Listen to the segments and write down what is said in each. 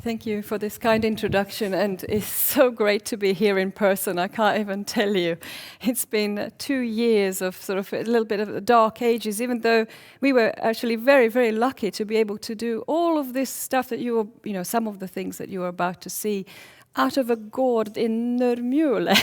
Thank you for this kind introduction, and it's so great to be here in person. I can't even tell you. It's been 2 years of sort of a little bit of the dark ages, even though we were actually very, very lucky to be able to do all of this stuff that some of the things that you are about to see out of a gård in Nurmjule.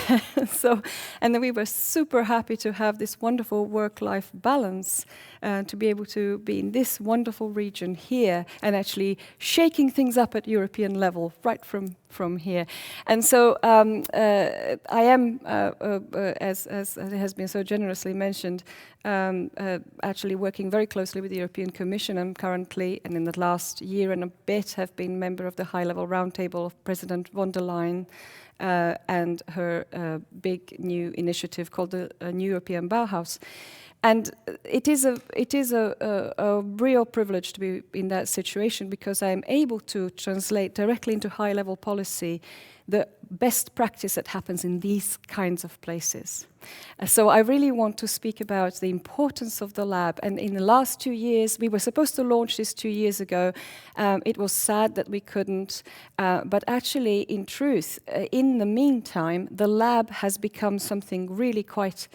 And then we were super happy to have this wonderful work-life balance, to be able to be in this wonderful region here and actually shaking things up at European level right from here. And so I am, as it has been so generously mentioned, actually working very closely with the European Commission. I'm currently, and in the last year and a bit, have been member of the high-level roundtable of President von der Leyen and her big new initiative called the New European Bauhaus. And it is a real privilege to be in that situation, because I am able to translate directly into high-level policy the best practice that happens in these kinds of places. So I really want to speak about the importance of the lab. And in the last 2 years, we were supposed to launch this 2 years ago. It was sad that we couldn't. But actually, in truth, in the meantime, the lab has become something really quite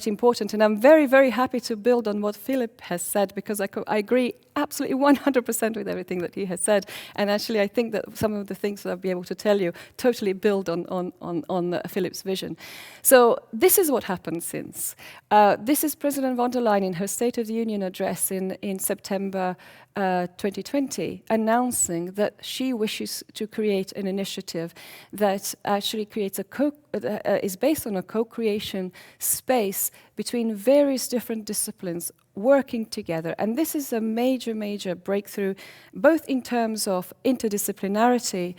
important. And I'm very, very happy to build on what Philip has said, because I agree absolutely 100% with everything that he has said. And actually, I think that some of the things that I'll be able to tell you totally build on Philip's vision. So this is what happened since. This is President von der Leyen in her State of the Union address in September 2020, announcing that she wishes to create an initiative that actually creates is based on a co-creation space between various different disciplines working together. And this is a major, major breakthrough, both in terms of interdisciplinarity,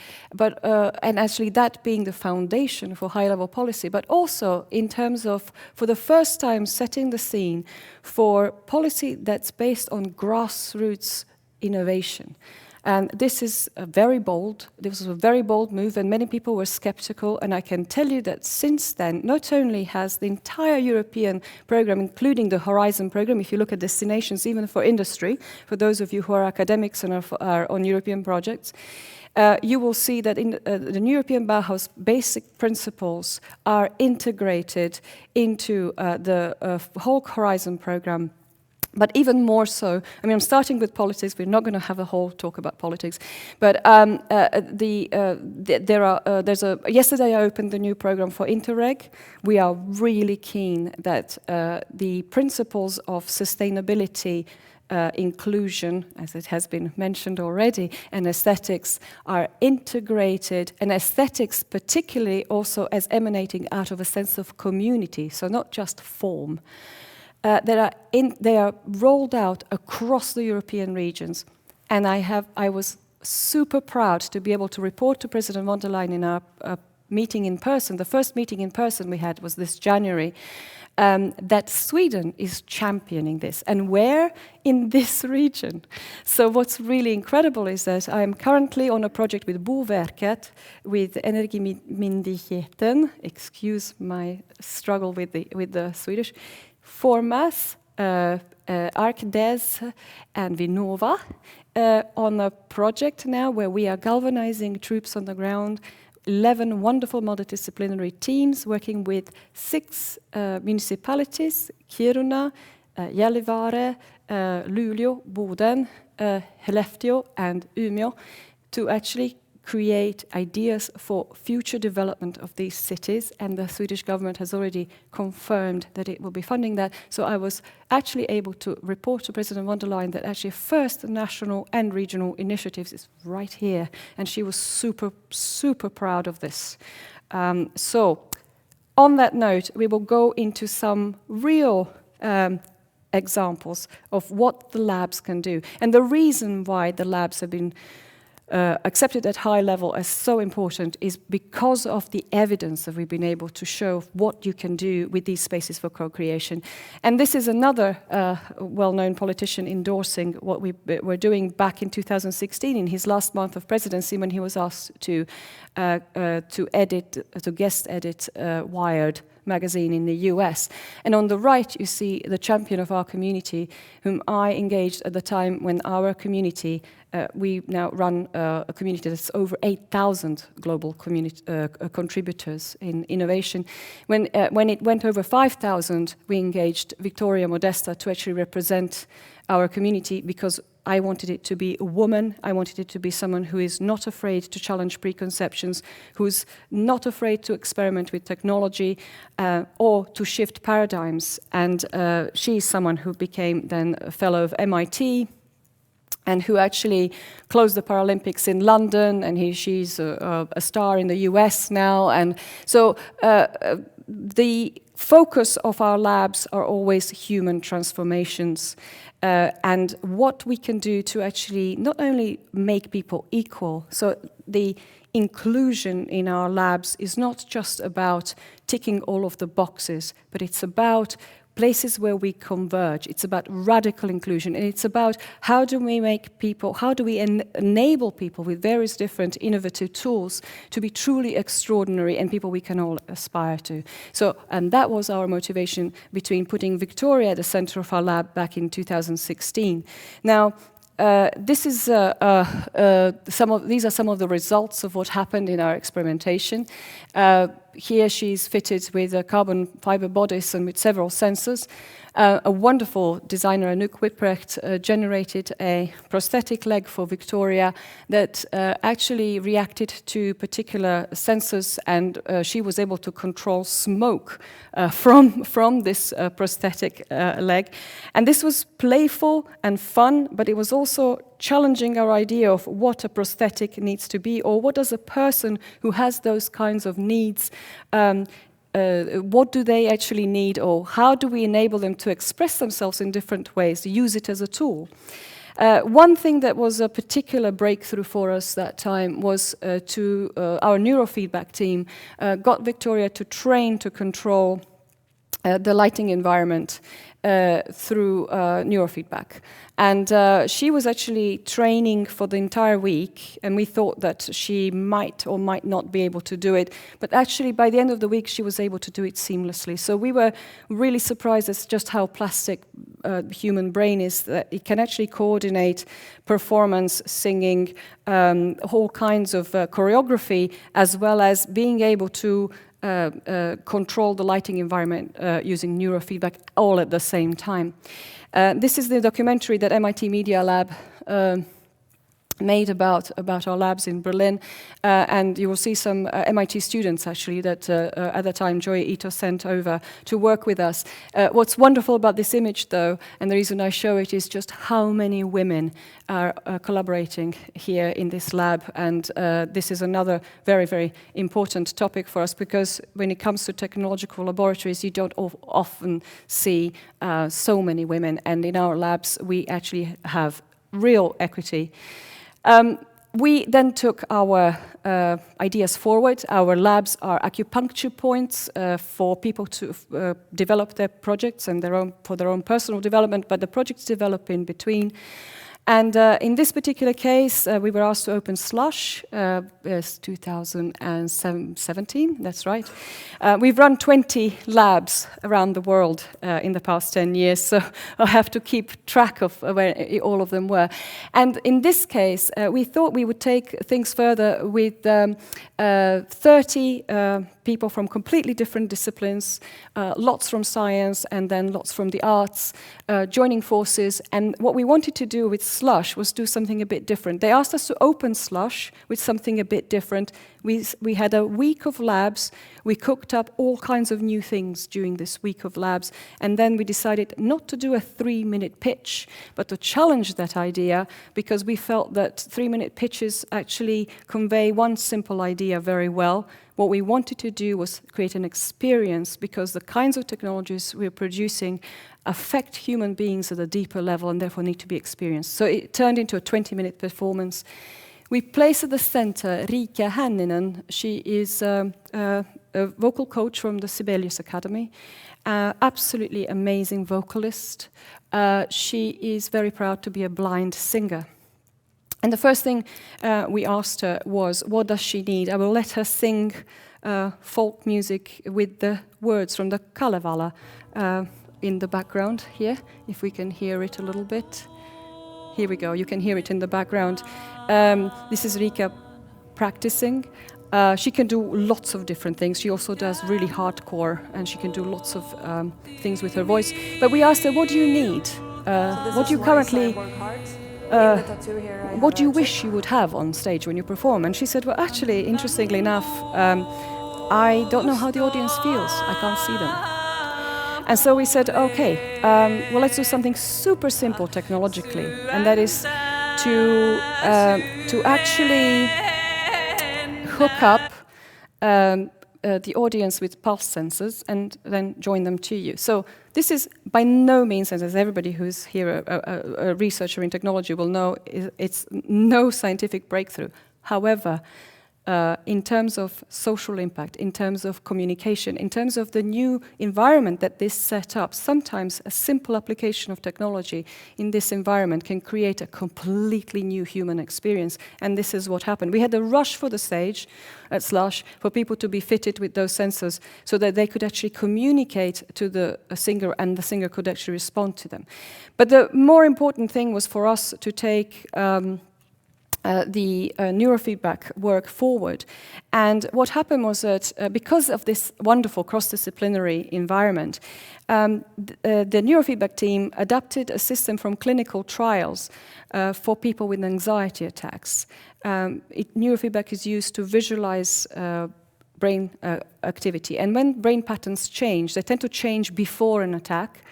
and actually that being the foundation for high-level policy, but also in terms of, for the first time, setting the scene for policy that's based on grassroots innovation. And this was a very bold move, and many people were skeptical. And I can tell you that since then, not only has the entire European program, including the Horizon program, if you look at destinations, even for industry, for those of you who are academics and are on European projects, you will see that in the New European Bauhaus, basic principles are integrated into the whole Horizon program. But even more so, I mean, I'm starting with politics. We're not going to have a whole talk about politics. But yesterday I opened the new program for Interreg. We are really keen that the principles of sustainability, inclusion, as it has been mentioned already, and aesthetics are integrated, and aesthetics particularly also as emanating out of a sense of community, so not just form. They are rolled out across the European regions, and I was super proud to be able to report to President von der Leyen in our meeting in person. The first meeting in person we had was this January, that Sweden is championing this, and where? In this region. So what's really incredible is that I'm currently on a project with Boverket, with Energimyndigheten, excuse my struggle with the Swedish, Formas, ArcDes, and Vinnova on a project now where we are galvanizing troops on the ground, 11 wonderful multidisciplinary teams working with 6 municipalities, Kiruna, Gällivare, Luleå, Boden, Skellefteå, and Umeå, to actually create ideas for future development of these cities, and the Swedish government has already confirmed that it will be funding that. So I was actually able to report to President von der Leyen that actually first national and regional initiatives is right here, and she was super, super proud of this. So on that note, we will go into some real examples of what the labs can do. And the reason why the labs have been accepted at high level as so important is because of the evidence that we've been able to show what you can do with these spaces for co-creation. And this is another well-known politician endorsing what we were doing back in 2016 in his last month of presidency, when he was asked to guest edit Wired magazine in the US. And on the right, you see the champion of our community, whom I engaged at the time when our community, we now run a community that's over 8,000 global contributors in innovation. When it went over 5,000, we engaged Victoria Modesta to actually represent our community, because I wanted it to be a woman. I wanted it to be someone who is not afraid to challenge preconceptions, who's not afraid to experiment with technology or to shift paradigms. And she's someone who became then a fellow of MIT, and who actually closed the Paralympics in London, and she's a star in the US now. And so the focus of our labs are always human transformations, and what we can do to actually not only make people equal. So the inclusion in our labs is not just about ticking all of the boxes, but it's about places where we converge. It's about radical inclusion, and it's about how do we enable people with various different innovative tools to be truly extraordinary and people we can all aspire to. So, and that was our motivation between putting Victoria at the center of our lab back in 2016. Now, these are some of the results of what happened in our experimentation. Here she's fitted with a carbon fiber bodice and with several sensors. A wonderful designer, Anouk Whiprecht, generated a prosthetic leg for Victoria that actually reacted to particular sensors, and she was able to control smoke from this prosthetic leg. And this was playful and fun, but it was also challenging our idea of what a prosthetic needs to be, or what does a person who has those kinds of needs, what do they actually need, or how do we enable them to express themselves in different ways, use it as a tool. One thing that was a particular breakthrough for us that time was our neurofeedback team got Victoria to train to control the lighting environment through neurofeedback. And she was actually training for the entire week, and we thought that she might or might not be able to do it. But actually, by the end of the week, she was able to do it seamlessly. So we were really surprised at just how plastic the human brain is, that it can actually coordinate performance, singing, whole kinds of choreography, as well as being able to control the lighting environment using neurofeedback all at the same time. This is the documentary that MIT Media Lab made about our labs in Berlin, and you will see some MIT students actually that at the time Joy Ito sent over to work with us. What's wonderful about this image though, and the reason I show it, is just how many women are collaborating here in this lab, and this is another very, very important topic for us, because when it comes to technological laboratories, you don't often see so many women, and in our labs we actually have real equity. We then took our ideas forward. Our labs are acupuncture points for people to develop their projects and for their own personal development, but the projects develop in between. And in this particular case, we were asked to open Slush. It's 2017, that's right. We've run 20 labs around the world in the past 10 years, so I have to keep track of where all of them were. And in this case, we thought we would take things further with 30 people from completely different disciplines, lots from science and then lots from the arts, joining forces. And what we wanted to do with Slush was do something a bit different. They asked us to open Slush with something a bit different. We had a week of labs. We cooked up all kinds of new things during this week of labs. And then we decided not to do a 3-minute pitch, but to challenge that idea, because we felt that 3-minute pitches actually convey one simple idea very well. What we wanted to do was create an experience, because the kinds of technologies we're producing affect human beings at a deeper level and therefore need to be experienced. So it turned into a 20-minute performance. We place at the center Rika Hänninen. She is a vocal coach from the Sibelius Academy, absolutely amazing vocalist. She is very proud to be a blind singer. And the first thing we asked her was, what does she need? I will let her sing folk music with the words from the Kalevala in the background here, if we can hear it a little bit. Here we go, you can hear it in the background. This is Rika practicing. She can do lots of different things. She also does really hardcore, and she can do lots of things with her voice. But we asked her, what do you need? What do you currently... what do you wish you would have on stage when you perform? And she said, well, actually, interestingly enough, I don't know how the audience feels. I can't see them. And so we said, okay, well, let's do something super simple technologically, and that is to actually hook up the audience with pulse sensors and then join them to you. So this is by no means, as everybody who's here a researcher in technology will know, it's no scientific breakthrough. However, in terms of social impact, in terms of communication, in terms of the new environment that this set up, sometimes a simple application of technology in this environment can create a completely new human experience. And this is what happened. We had a rush for the stage at Slush for people to be fitted with those sensors so that they could actually communicate to the singer and the singer could actually respond to them. But the more important thing was for us to take the neurofeedback work forward. And what happened was that because of this wonderful cross-disciplinary environment, the neurofeedback team adapted a system from clinical trials for people with anxiety attacks. Neurofeedback is used to visualize brain activity. And when brain patterns change, they tend to change before an attack.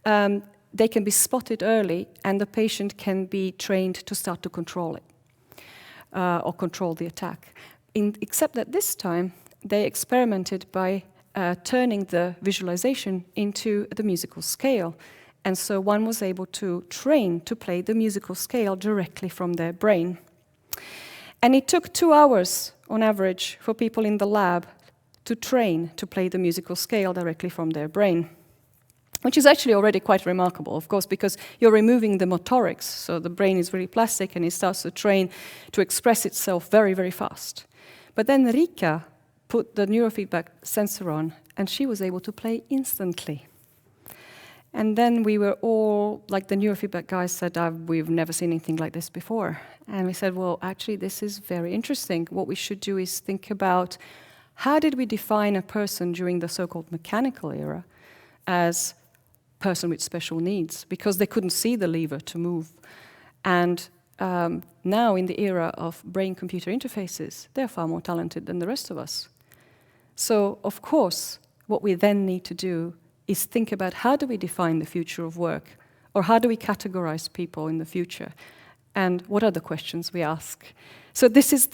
They can be spotted early, and the patient can be trained to start to control it. Or control the attack. Except that this time they experimented by turning the visualization into the musical scale. And so one was able to train to play the musical scale directly from their brain. And it took 2 hours on average for people in the lab to train to play the musical scale directly from their brain. Which is actually already quite remarkable, of course, because you're removing the motorics, so the brain is really plastic and it starts to train to express itself very, very fast. But then Rika put the neurofeedback sensor on, and she was able to play instantly. And then we were all, like the neurofeedback guys said, we've never seen anything like this before. And we said, well, actually, this is very interesting. What we should do is think about how did we define a person during the so-called mechanical era as person with special needs, because they couldn't see the lever to move. And now in the era of brain-computer interfaces, they're far more talented than the rest of us. So, of course, what we then need to do is think about how do we define the future of work, or how do we categorize people in the future, and what are the questions we ask. So this is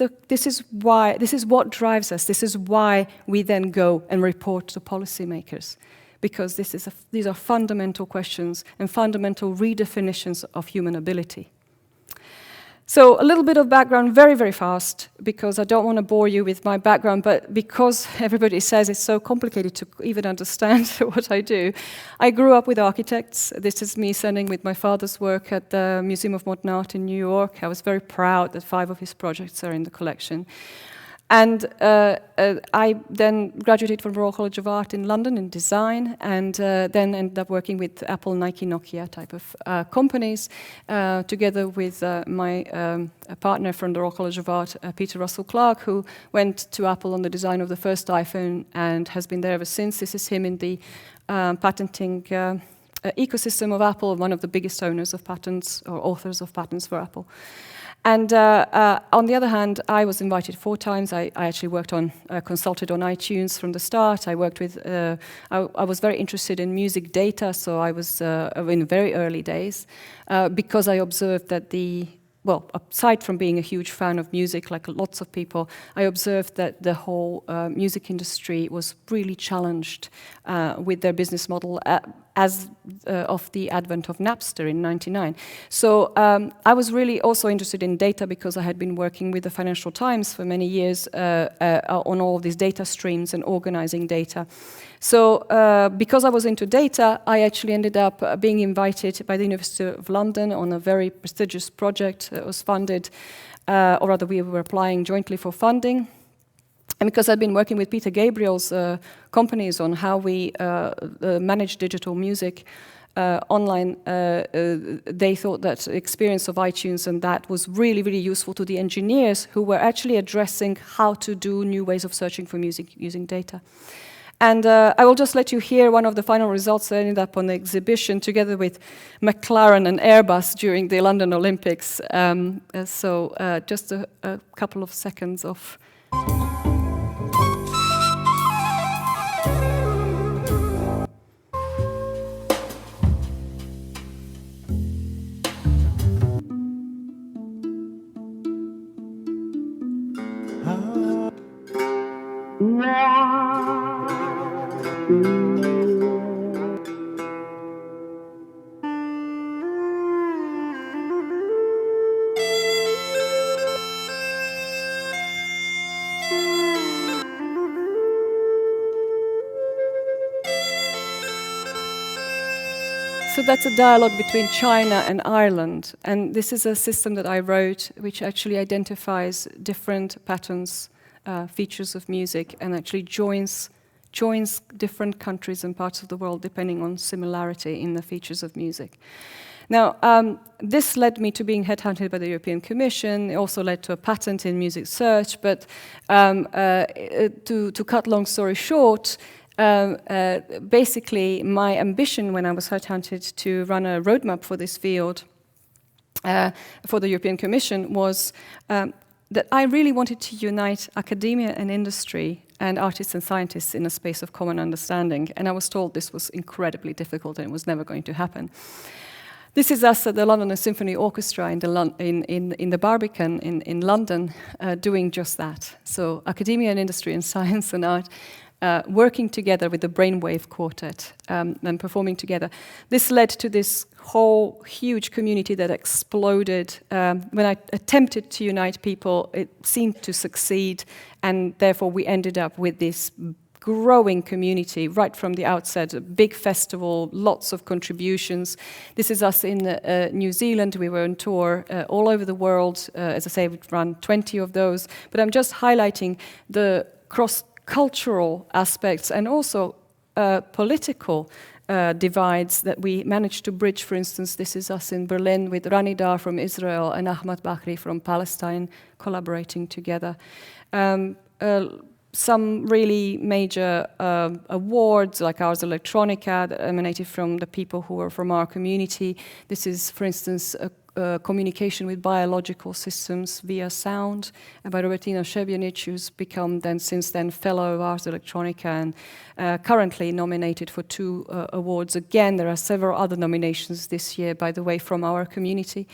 what drives us. This is why we then go and report to policymakers. Because these are fundamental questions and fundamental redefinitions of human ability. So a little bit of background, very, very fast, because I don't want to bore you with my background, but because everybody says it's so complicated to even understand what I do. I grew up with architects. This is me standing with my father's work at the Museum of Modern Art in New York. I was very proud that 5 of his projects are in the collection. And I then graduated from Royal College of Art in London in design, and then ended up working with Apple, Nike, Nokia type of companies, together with my partner from the Royal College of Art, Peter Russell Clark, who went to Apple on the design of the first iPhone and has been there ever since. This is him in the patenting ecosystem of Apple, one of the biggest owners of patents or authors of patents for Apple. And on the other hand, I was invited 4 times. I actually worked on, consulted on iTunes from the start. I worked with, I was very interested in music data, so I was in very early days, because I observed that well, aside from being a huge fan of music, like lots of people, I observed that the whole music industry was really challenged with their business model as of the advent of Napster in '99. So I was really also interested in data because I had been working with the Financial Times for many years on all of these data streams and organizing data. So because I was into data, I actually ended up being invited by the University of London on a very prestigious project that was funded, or rather we were applying jointly for funding. And because I've been working with Peter Gabriel's companies on how we manage digital music online, they thought that the experience of iTunes and that was really, really useful to the engineers who were actually addressing how to do new ways of searching for music using data. And I will just let you hear one of the final results that ended up on the exhibition together with McLaren and Airbus during the London Olympics. So just a couple of seconds of... So that's a dialogue between China and Ireland, and this is a system that I wrote which actually identifies different patterns, features of music, and actually joins different countries and parts of the world depending on similarity in the features of music. Now, this led me to being headhunted by the European Commission. It also led to a patent in music search, but to cut long story short, basically, my ambition when I was headhunted to run a roadmap for this field for the European Commission was that I really wanted to unite academia and industry and artists and scientists in a space of common understanding. And I was told this was incredibly difficult and it was never going to happen. This is us at the London Symphony Orchestra in the Barbican in London doing just that. So academia and industry and science and art working together with the Brainwave Quartet and performing together. This led to this whole huge community that exploded. When I attempted to unite people, it seemed to succeed, and therefore we ended up with this growing community right from the outset, a big festival, lots of contributions. This is us in New Zealand. We were on tour all over the world. As I say, we've run 20 of those, but I'm just highlighting the cross-cultural aspects and also political divides that we managed to bridge. For instance, this is us in Berlin with Rani Dar from Israel and Ahmad Bakri from Palestine collaborating together. Some really major awards, like Ars Electronica, that emanated from the people who were from our community. This is, for instance, a communication with biological systems via sound, and by Robertina Šebjanić, who's become since then fellow of Ars Electronica and currently nominated for 2 awards. Again, there are several other nominations this year, by the way, from our community.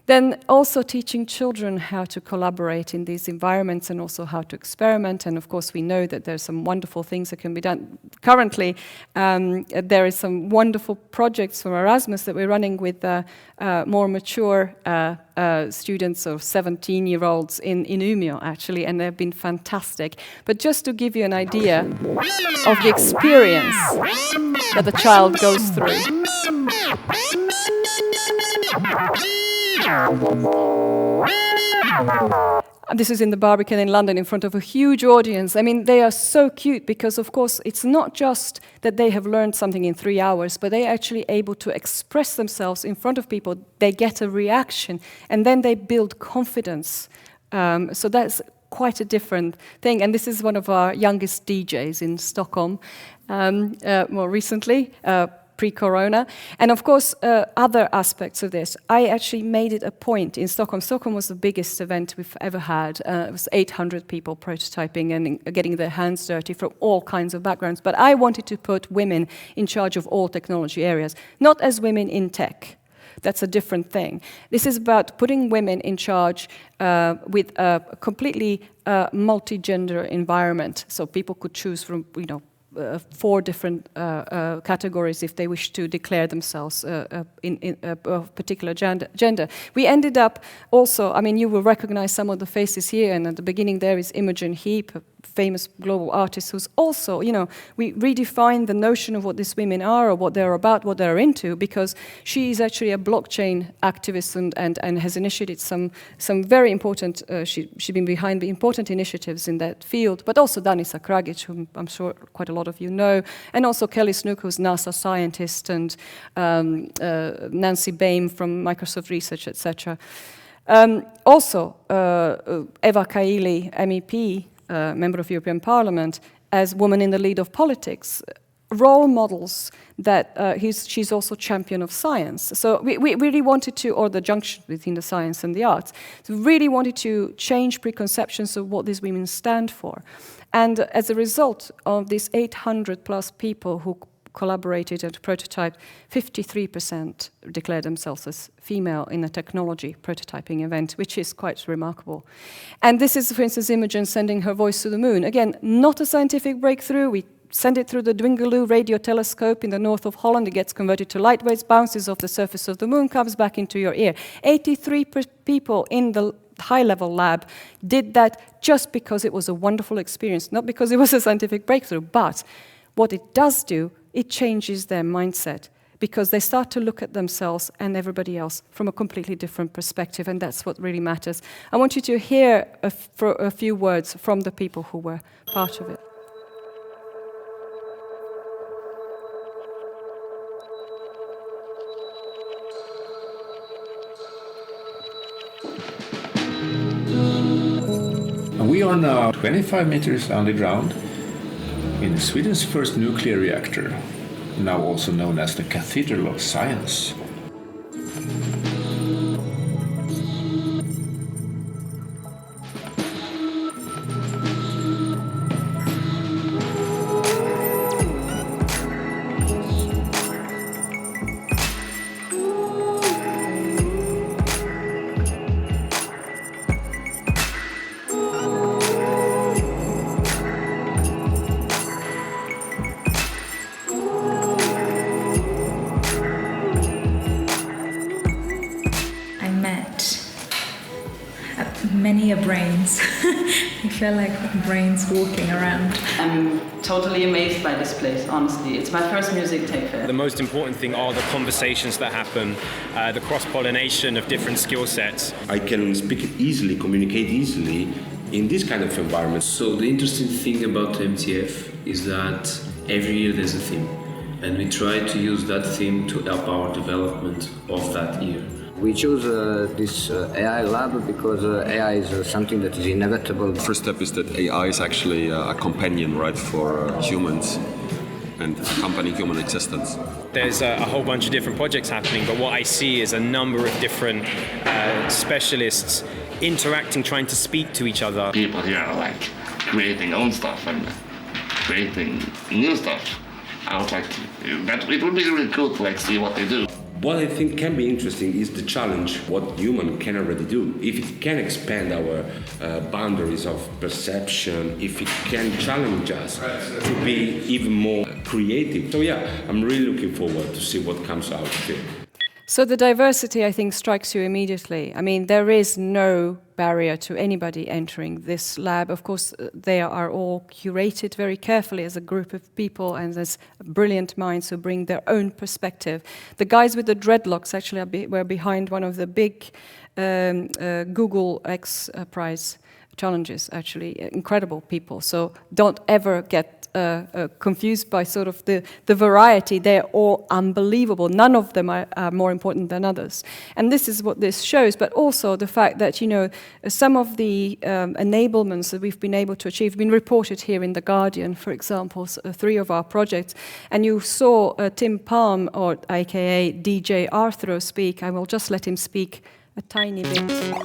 Then also teaching children how to collaborate in these environments and also how to experiment. And of course, we know that there's some wonderful things that can be done. Currently, there is some wonderful projects from Erasmus that we're running with more mature students of 17-year-olds in Umeå, actually, and they've been fantastic. But just to give you an idea of the experience that the child goes through. This is in the Barbican in London in front of a huge audience. I mean, they are so cute because, of course, it's not just that they have learned something in 3 hours, but they're actually able to express themselves in front of people. They get a reaction, and then they build confidence. So that's quite a different thing. And this is one of our youngest DJs in Stockholm more recently. Pre-corona. And of course, other aspects of this. I actually made it a point in Stockholm. Stockholm was the biggest event we've ever had. It was 800 people prototyping and getting their hands dirty from all kinds of backgrounds. But I wanted to put women in charge of all technology areas, not as women in tech. That's a different thing. This is about putting women in charge with a completely multi-gender environment. So people could choose from, 4 different categories if they wish to declare themselves in a particular gender. We ended up also, I mean, you will recognize some of the faces here, and at the beginning there is Imogen Heap, a famous global artists who's also, we redefine the notion of what these women are or what they're about, what they're into, because she is actually a blockchain activist and has initiated some very important, she's been behind the important initiatives in that field, but also Danica Kragic, whom I'm sure quite a lot of you know, and also Kelly Snook, who's NASA scientist, and Nancy Bain from Microsoft Research, etc. Also, Eva Kaili, MEP, member of European Parliament, as woman in the lead of politics, role models that she's also champion of science. So we really wanted to, or the junction between the science and the arts, so we really wanted to change preconceptions of what these women stand for. And as a result of these 800 plus people who collaborated and prototyped, 53% declared themselves as female in a technology prototyping event, which is quite remarkable. And this is, for instance, Imogen sending her voice to the moon. Again, not a scientific breakthrough. We send it through the Dwingeloo radio telescope in the north of Holland. It gets converted to light waves, bounces off the surface of the moon, comes back into your ear. 83 people in the high-level lab did that just because it was a wonderful experience, not because it was a scientific breakthrough, but what it does do, it changes their mindset, because they start to look at themselves and everybody else from a completely different perspective, and that's what really matters. I want you to hear a few words from the people who were part of it. We are now 25 meters underground in Sweden's first nuclear reactor, now also known as the Cathedral of Science. Many brains. I feel like brains walking around. I'm totally amazed by this place, honestly. It's my first music tech fair. The most important thing are the conversations that happen, the cross-pollination of different skill sets. I can speak easily, communicate easily in this kind of environment. So the interesting thing about MTF is that every year there's a theme, and we try to use that theme to help our development of that year. We chose this AI lab because AI is something that is inevitable. The first step is that AI is actually a companion, right, for humans and accompanying human existence. There's a whole bunch of different projects happening, but what I see is a number of different specialists interacting, trying to speak to each other. People here are like creating own stuff and creating new stuff. I would like to, but it would be really cool to see what they do. What I think can be interesting is the challenge, what human can already do. If it can expand our boundaries of perception, if it can challenge us to be even more creative. So yeah, I'm really looking forward to see what comes out of it. So the diversity, I think, strikes you immediately. I mean, there is no barrier to anybody entering this lab. Of course, they are all curated very carefully as a group of people and as brilliant minds who bring their own perspective. The guys with the dreadlocks actually were behind one of the big Google X Prize challenges, actually. Incredible people. So don't ever get confused by sort of the variety. They're all unbelievable. None of them are more important than others. And this is what this shows, but also the fact that, some of the enablements that we've been able to achieve have been reported here in The Guardian, for example, 3 of our projects. And you saw Tim Palm, or aka DJ Arthro, speak. I will just let him speak a tiny bit more.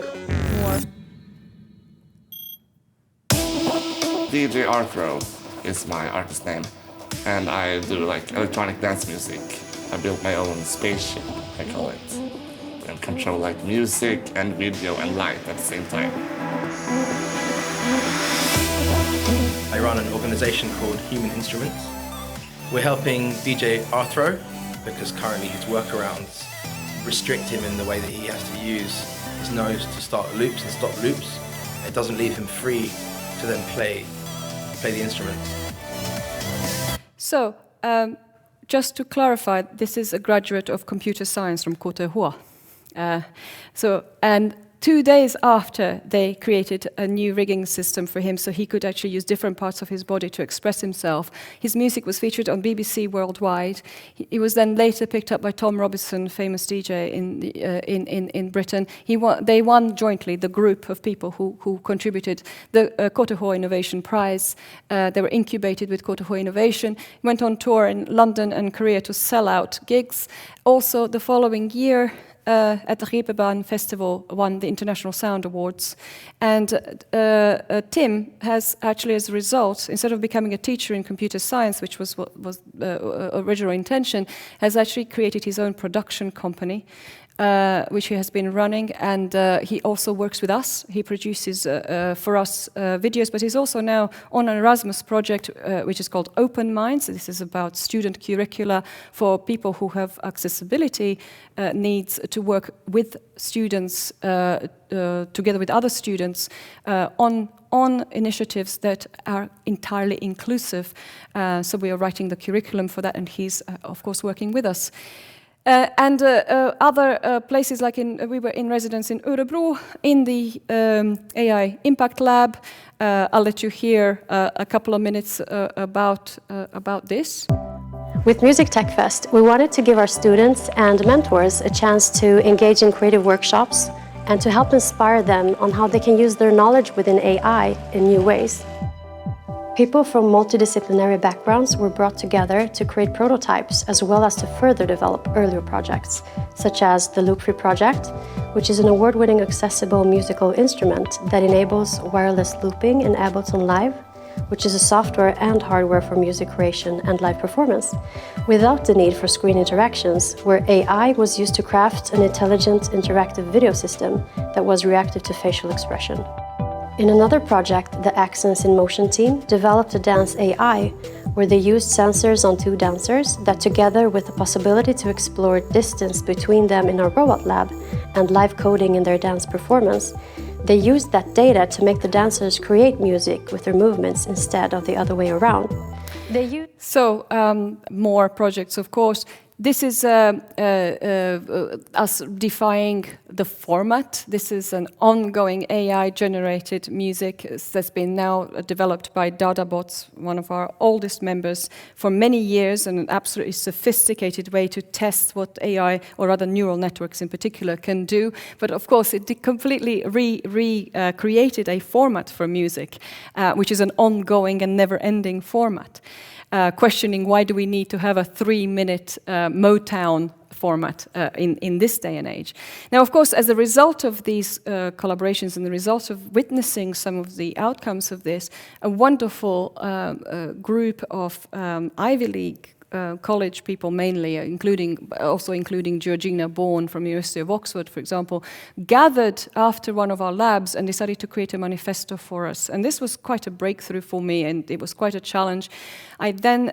DJ Arthro is my artist name, and I do electronic dance music. I built my own spaceship, I call it, and control music and video and light at the same time. I run an organization called Human Instruments. We're helping DJ Arthro because currently his workarounds restrict him in the way that he has to use his nose to start loops and stop loops. It doesn't leave him free to then play play the instruments. So, just to clarify, this is a graduate of computer science from KTH. And 2 days after, they created a new rigging system for him so he could actually use different parts of his body to express himself. His music was featured on BBC worldwide. He was then later picked up by Tom Robinson, famous DJ in Britain. They won jointly, the group of people who contributed, the KTH Innovation Prize. They were incubated with KTH Innovation, went on tour in London and Korea to sell out gigs. Also, the following year, at the Reeperbahn Festival, won the International Sound Awards. And Tim has actually, as a result, instead of becoming a teacher in computer science, which was what was original intention, has actually created his own production company, which he has been running, and he also works with us. He produces for us videos, but he's also now on an Erasmus project which is called Open Minds. This is about student curricula for people who have accessibility needs to work with students, together with other students, on initiatives that are entirely inclusive. So we are writing the curriculum for that, and he's, of course, working with us. And other places, like we were in residence in Örebro in the AI Impact Lab. I'll let you hear a couple of minutes about this. With Music Tech Fest, we wanted to give our students and mentors a chance to engage in creative workshops and to help inspire them on how they can use their knowledge within AI in new ways. People from multidisciplinary backgrounds were brought together to create prototypes as well as to further develop earlier projects, such as the Loop Free project, which is an award-winning accessible musical instrument that enables wireless looping in Ableton Live, which is a software and hardware for music creation and live performance, without the need for screen interactions, where AI was used to craft an intelligent interactive video system that was reactive to facial expression. In another project, the Accents in Motion team developed a dance AI, where they used sensors on 2 dancers that, together with the possibility to explore distance between them in our robot lab and live coding in their dance performance, they used that data to make the dancers create music with their movements instead of the other way around. So, more projects, of course. This is us defying the format. This is an ongoing AI-generated music that's been now developed by DadaBots, one of our oldest members, for many years, and an absolutely sophisticated way to test what AI, or rather neural networks in particular, can do. But of course, it completely recreated a format for music, which is an ongoing and never-ending format. Questioning why do we need to have a 3-minute Motown format in this day and age. Now, of course, as a result of these collaborations and the result of witnessing some of the outcomes of this, a wonderful group of Ivy League college people mainly, including Georgina Bourne from the University of Oxford, for example, gathered after one of our labs and decided to create a manifesto for us. And this was quite a breakthrough for me, and it was quite a challenge. I then,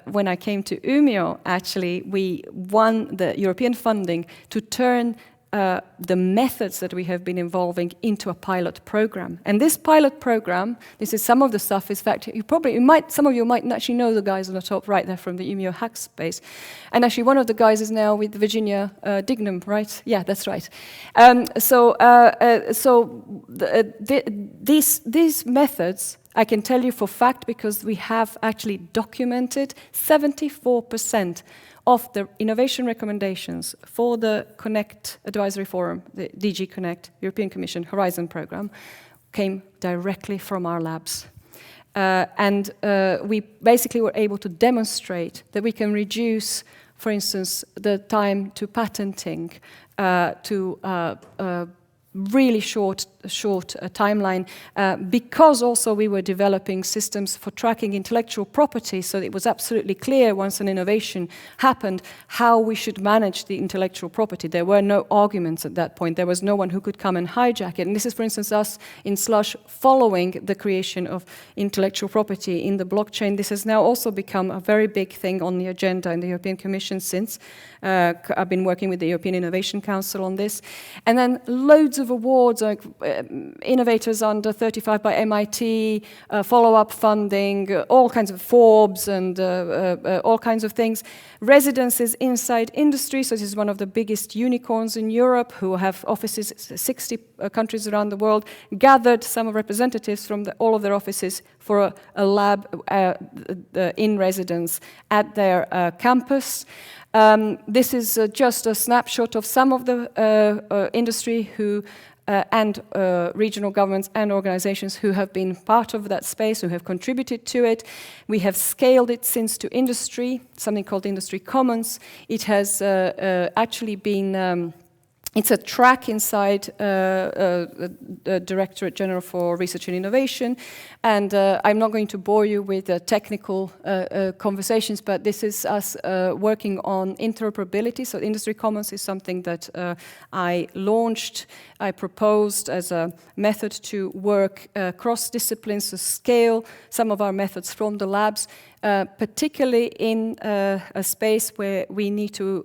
when I came to Umeå, actually, we won the European funding to turn the methods that we have been involving into a pilot program. And this pilot program, this is some of the stuff, in fact, some of you might actually know the guys on the top right there from the Umeå Hackspace. And actually one of the guys is now with Virginia Dignam, right? Yeah, that's right. These methods, I can tell you for fact, because we have actually documented 74% of the innovation recommendations for the Connect Advisory Forum, the DG Connect, European Commission Horizon program, came directly from our labs. We basically were able to demonstrate that we can reduce, for instance, the time to patenting to really short timeline, because also we were developing systems for tracking intellectual property, so it was absolutely clear once an innovation happened how we should manage the intellectual property. There were no arguments at that point. There was no one who could come and hijack it. And this is, for instance, us in Slush following the creation of intellectual property in the blockchain. This has now also become a very big thing on the agenda in the European Commission since. I've been working with the European Innovation Council on this. And then loads of of awards, like Innovators Under 35 by MIT, follow-up funding, all kinds of Forbes and all kinds of things. Residences inside industry, so this is one of the biggest unicorns in Europe who have offices in 60 countries around the world, gathered some representatives from all of their offices for a lab in residence at their campus. This is just a snapshot of some of the industry and regional governments and organizations who have been part of that space, who have contributed to it. We have scaled it since to industry, something called Industry Commons. It has actually been it's a track inside the Directorate General for Research and Innovation, and I'm not going to bore you with technical conversations, but this is us working on interoperability. So Industry Commons is something that I launched, I proposed as a method to work cross disciplines, to scale some of our methods from the labs, particularly in a space where we need to,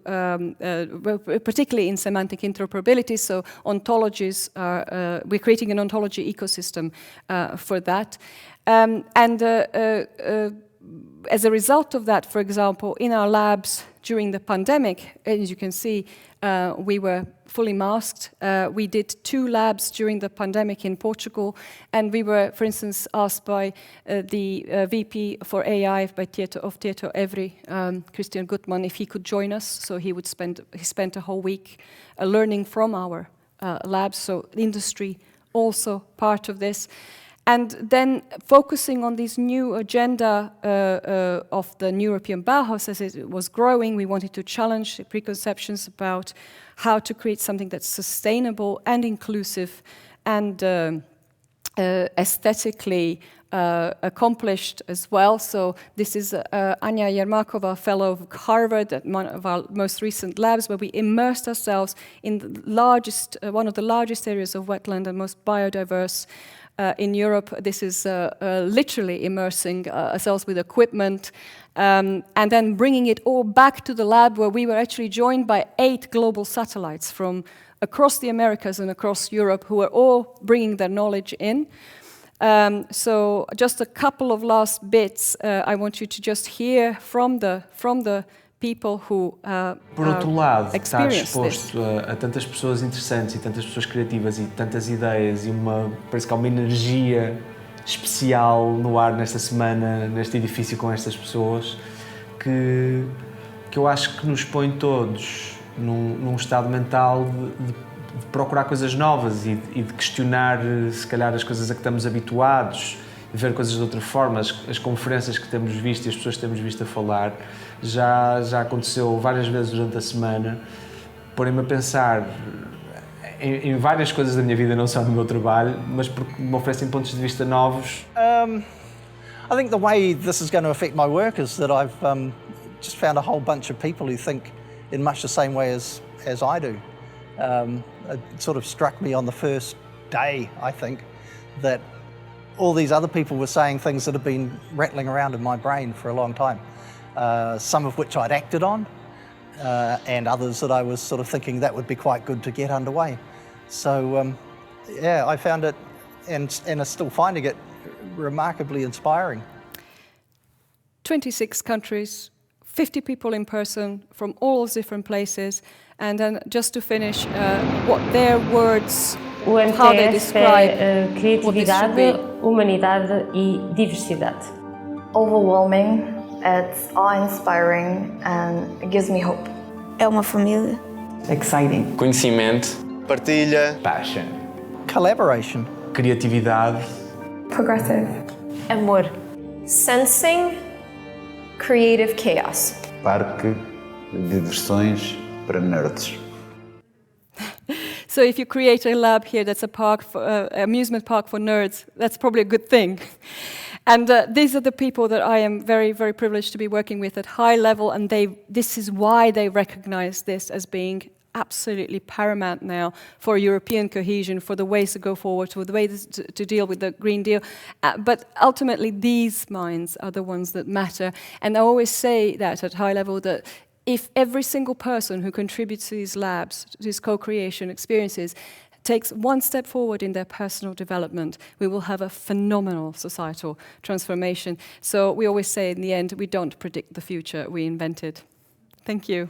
particularly in semantic interoperability, so ontologies are, we're creating an ontology ecosystem for that. As a result of that, for example, in our labs during the pandemic, as you can see, we were fully masked. We did 2 labs during the pandemic in Portugal, and we were, for instance, asked by the VP for AI of Tieto Evry, Christian Gutmann, if he could join us. So he spent a whole week learning from our labs. So industry also part of this. And then focusing on this new agenda of the European Bauhaus as it was growing, we wanted to challenge the preconceptions about how to create something that's sustainable and inclusive and aesthetically accomplished as well. So this is Anya Yermakova, fellow of Harvard at one of our most recent labs, where we immersed ourselves in the largest, one of the largest areas of wetland and most biodiverse in Europe. This is literally immersing ourselves with equipment and then bringing it all back to the lab, where we were actually joined by 8 global satellites from across the Americas and across Europe, who are all bringing their knowledge in. So just a couple of last bits. I want you to just hear from the people who Por outro lado, estar experience this. exposto a tantas pessoas interessantes e tantas pessoas criativas e tantas ideias e parece que há uma energia especial no ar nesta semana, neste edifício com estas pessoas, que eu acho que nos põe todos num estado mental de procurar coisas novas e de questionar, se calhar, as coisas a que estamos habituados, de ver coisas de outra forma. As conferências que temos visto e as pessoas que temos visto a falar já aconteceu várias vezes durante a semana, porém-me a pensar em várias coisas da minha vida, não só no meu trabalho, mas porque me oferecem pontos de vista novos. I think the way this is going to affect my work is that I've just found a whole bunch of people who think in much the same way as I do. It sort of struck me on the first day, I think, that all these other people were saying things that have been rattling around in my brain for a long time, some of which I'd acted on, and others that I was sort of thinking that would be quite good to get underway. So, yeah, I found it, and I'm still finding it, remarkably inspiring. 26 countries, 50 people in person from all those different places, and then just to finish, what their words, how they describe what this should be. Humanidade e diversidade. Overwhelming, it's awe-inspiring and it gives me hope. É uma família. Exciting. Conhecimento. Partilha. Passion. Collaboration. Criatividade. Progressive. Amor. Sensing creative chaos. Parque de diversões para nerds. So if you create a lab here that's a park for, amusement park for nerds, that's probably a good thing. And these are the people that I am very, very privileged to be working with at high level, and this is why they recognize this as being absolutely paramount now for European cohesion, for the ways to go forward, for the ways to deal with the Green Deal. But ultimately, these minds are the ones that matter. And I always say that at high level, that if every single person who contributes to these labs, to these co-creation experiences, takes one step forward in their personal development, we will have a phenomenal societal transformation. So we always say in the end, we don't predict the future, we invent it. Thank you.